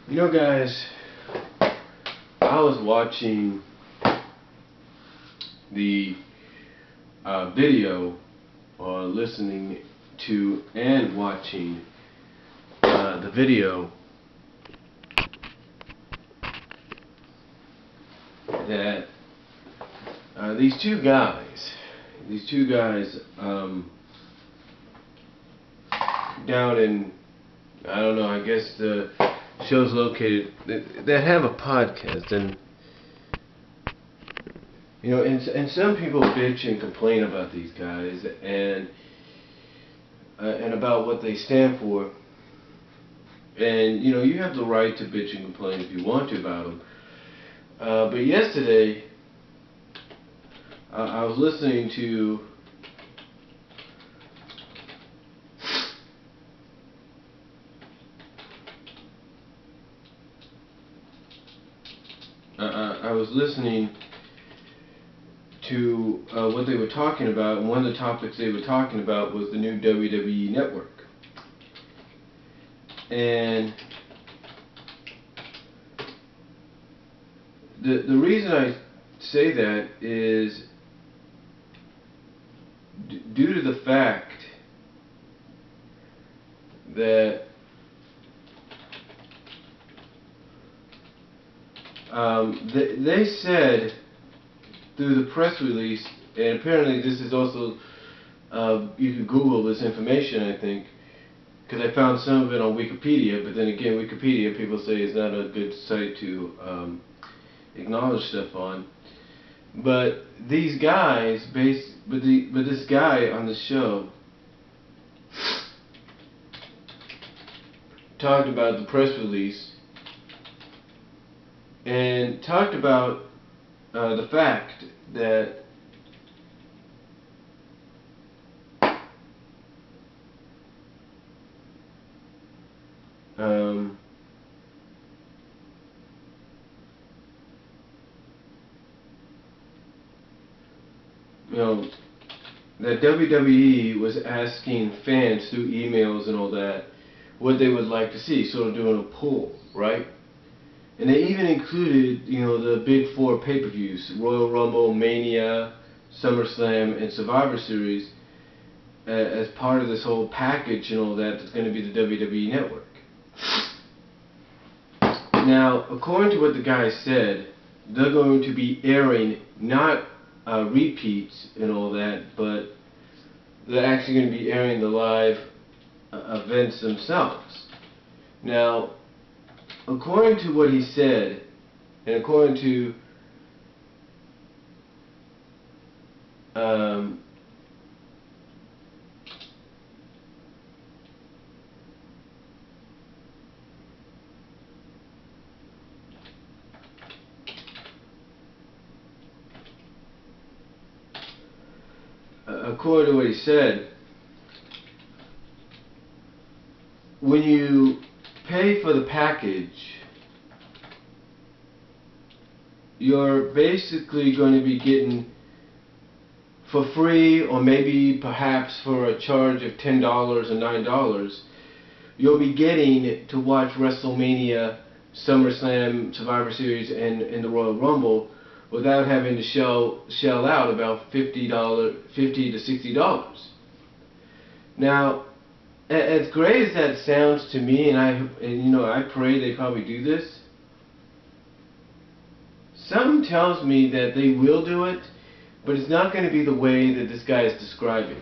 You know, guys, I was watching the video, or listening to and watching the video that these two guys down in, I don't know, I guess the show's located, that have a podcast, and you know, and some people bitch and complain about these guys and about what they stand for, and you know, you have the right to bitch and complain if you want to about them. But yesterday, I was listening to what they were talking about, and one of the topics they were talking about was the new WWE Network. And the reason I say that is due to the fact that they said through the press release, and apparently this is also, you can Google this information, I think, because I found some of it on Wikipedia, but then again, Wikipedia, people say, is not a good site to acknowledge stuff on. But these guys, but this guy on the show talked about the press release and talked about the fact that you know, that WWE was asking fans through emails and all that what they would like to see, sort of doing a poll, right? And they even included, you know, the big four pay-per-views: Royal Rumble, Mania, SummerSlam, and Survivor Series as part of this whole package and all that that's going to be the WWE Network. Now, according to what the guy said, they're going to be airing not repeats and all that, but they're actually going to be airing the live events themselves. Now, according to what he said, and according to what he said, when you pay for the package, you're basically going to be getting for free, or maybe perhaps for a charge of $10 or $9, you'll be getting to watch WrestleMania, SummerSlam, Survivor Series, and the Royal Rumble without having to shell out about $50 to $60. Now, as great as that sounds to me, and you know, I pray they probably do this, something tells me that they will do it, but it's not going to be the way that this guy is describing.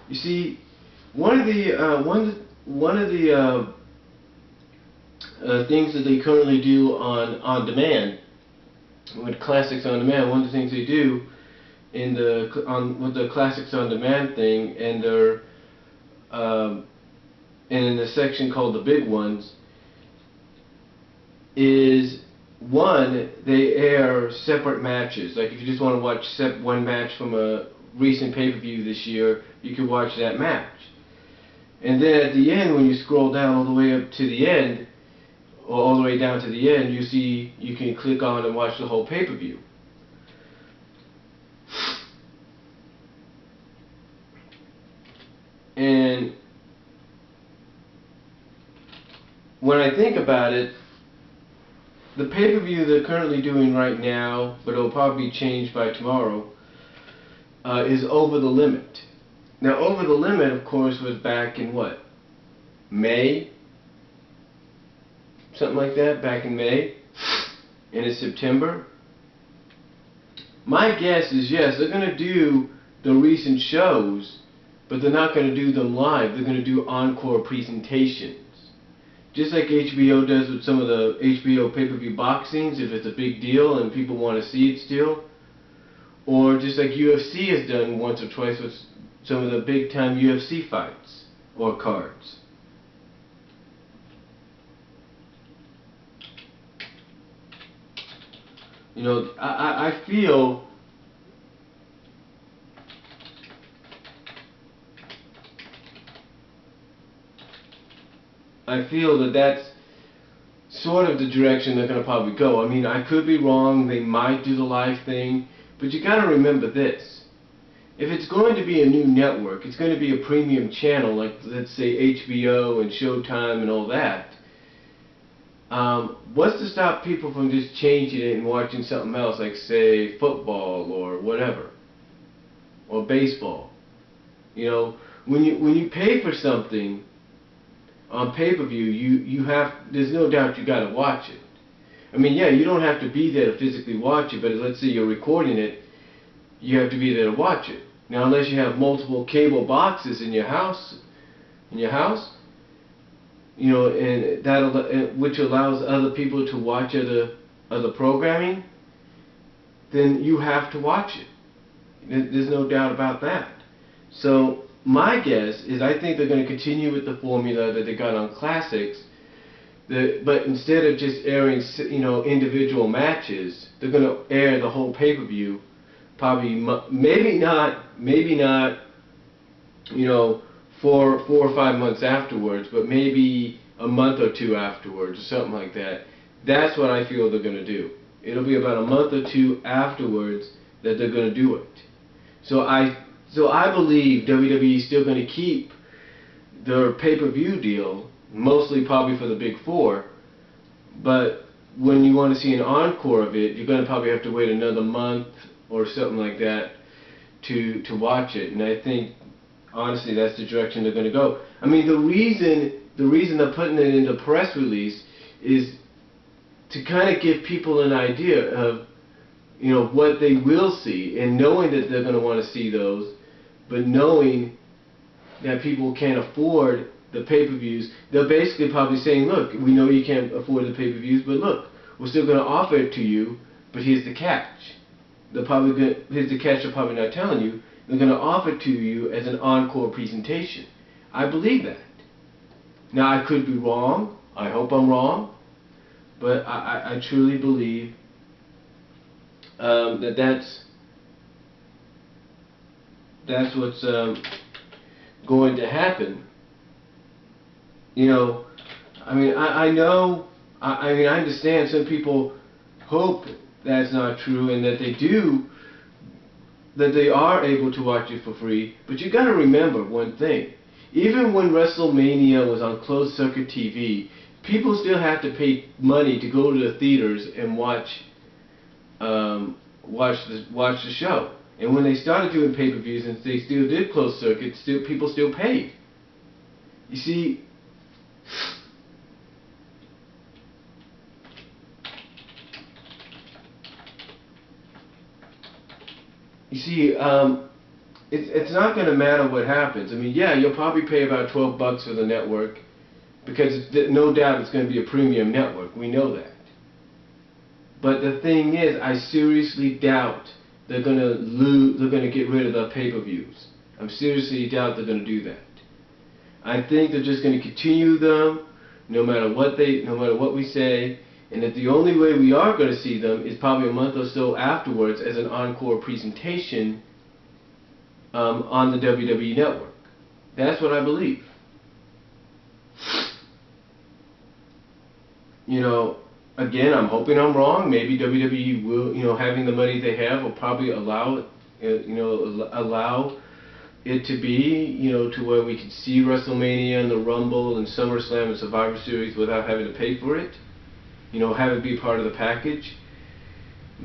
You see, one of the things that they currently do on demand, with Classics on Demand, one of the things they do with the Classics on Demand thing, and in the section called the Big Ones, is one, they air separate matches. Like if you just want to watch one match from a recent pay-per-view this year, you can watch that match. And then at the end, when you scroll down all the way up to the end, or all the way down to the end, you can click on and watch the whole pay-per-view. And when I think about it, the pay-per-view they're currently doing right now, but it'll probably be changed by tomorrow, is Over the Limit. Now, Over the Limit, of course, was back in what? May? Something like that, back in May? And it's September? My guess is yes, they're going to do the recent shows, but they're not going to do them live. They're going to do encore presentations. Just like HBO does with some of the HBO pay-per-view boxings, if it's a big deal and people want to see it still. Or just like UFC has done once or twice with some of the big-time UFC fights or cards. You know, I feel that that's sort of the direction they're going to probably go. I mean, I could be wrong. They might do the live thing. But you got to remember this. If it's going to be a new network, it's going to be a premium channel like, let's say, HBO and Showtime and all that. What's to stop people from just changing it and watching something else, like, say, football or whatever, or baseball? You know, when you pay for something on pay-per-view, you have, there's no doubt you got to watch it. I mean, yeah, you don't have to be there to physically watch it, but let's say you're recording it, you have to be there to watch it. Now, unless you have multiple cable boxes in your house, you know, and that which allows other people to watch other programming, then you have to watch it. There's no doubt about that. So my guess is I think they're going to continue with the formula that they got on Classics, but instead of just airing, you know, individual matches, they're going to air the whole pay-per-view. Probably, maybe not, you know, 4 or 5 months afterwards, but maybe a month or two afterwards, or something like that. That's what I feel they're going to do. It'll be about a month or two afterwards that they're going to do it. So I believe WWE is still going to keep their pay-per-view deal, mostly probably for the Big Four, but when you want to see an encore of it, you're going to probably have to wait another month or something like that to watch it. And I think, honestly, that's the direction they're going to go. I mean, the reason they're putting it in the press release is to kind of give people an idea of, you know, what they will see, and knowing that they're going to want to see those, but knowing that people can't afford the pay-per-views, they're basically probably saying, look, we know you can't afford the pay-per-views, but look, we're still going to offer it to you, but here's the catch. Here's the catch they're probably not telling you. They're going to offer it to you as an encore presentation. I believe that. Now, I could be wrong. I hope I'm wrong. But I truly believe that's what's going to happen. You know, I mean, I know, I mean, I understand some people hope that's not true, and that they are able to watch it for free. But you got to remember one thing: even when WrestleMania was on closed circuit TV, people still have to pay money to go to the theaters and watch the show. And when they started doing pay-per-views and they still did closed circuit, people still paid. You see, it's not going to matter what happens. I mean, yeah, you'll probably pay about $12 for the network, because no doubt it's going to be a premium network. We know that. But the thing is, I seriously doubt they're going to get rid of the pay-per-views. I seriously doubt they're going to do that. I think they're just going to continue them, no matter what we say, and that the only way we are going to see them is probably a month or so afterwards as an encore presentation on the WWE Network. That's what I believe. You know, again, I'm hoping I'm wrong. Maybe WWE will, you know, having the money they have, will probably allow it to be, you know, to where we could see WrestleMania and the Rumble and SummerSlam and Survivor Series without having to pay for it. You know, have it be part of the package.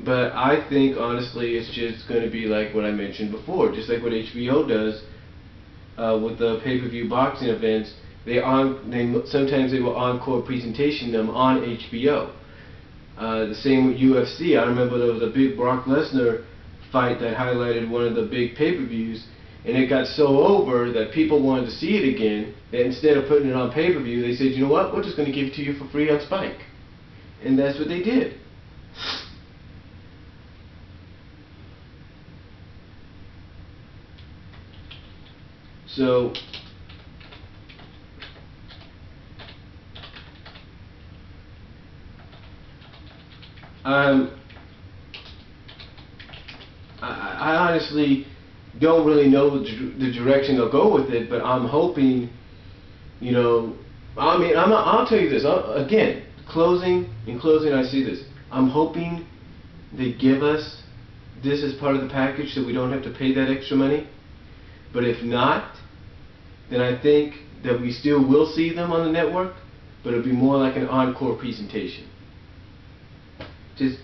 But I think, honestly, it's just going to be like what I mentioned before, just like what HBO does with the pay-per-view boxing events. Sometimes they will encore presentation them on HBO. The same with UFC. I remember there was a big Brock Lesnar fight that highlighted one of the big pay-per-views, and it got so over that people wanted to see it again, that instead of putting it on pay-per-view, they said, you know what, we're just going to give it to you for free on Spike. And that's what they did. So, I honestly don't really know the direction they'll go with it, but I'm hoping, you know, I mean, I'll tell you this, again, in closing, I see this. I'm hoping they give us this as part of the package so we don't have to pay that extra money. But if not, then I think that we still will see them on the network, but it'll be more like an encore presentation. It's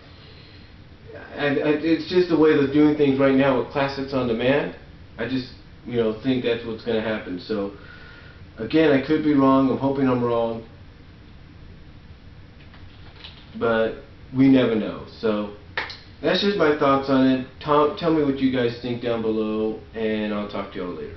just the way they're doing things right now with Classics on Demand. I just, you know, think that's what's going to happen. So, again, I could be wrong. I'm hoping I'm wrong. But we never know. So, that's just my thoughts on it. Tell me what you guys think down below, and I'll talk to y'all later.